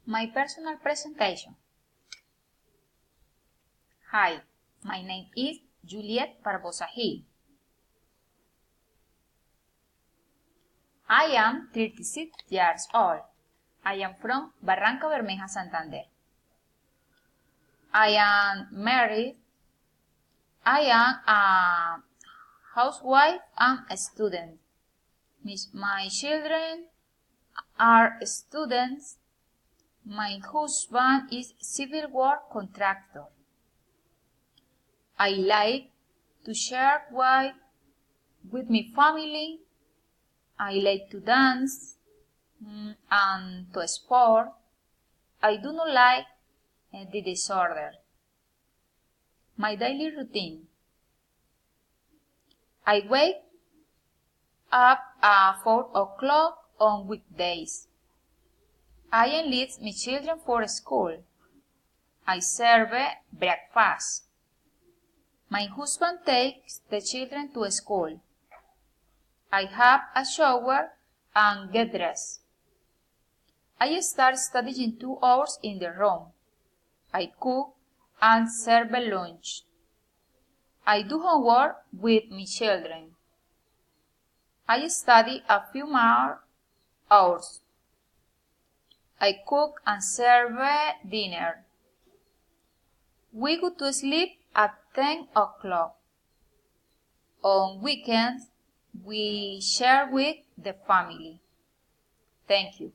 My personal presentation. Hi, my name is Juliet Barbosa Hill. I am 36 years old. I am from Barranca Bermeja, Santander. I am married. I am a housewife and a student. My children are students. My husband is civil work contractor. I like to share with my family. I like to dance and to sport. I do not like the disorder. My daily routine. I wake up at 4 o'clock on weekdays. I enlist my children for school. I serve breakfast. My husband takes the children to school. I have a shower and get dressed. I start studying 2 hours in the room. I cook and serve lunch. I do homework with my children. I study a few more hours. I cook and serve dinner. We go to sleep at 10 o'clock. On weekends, we share with the family. Thank you.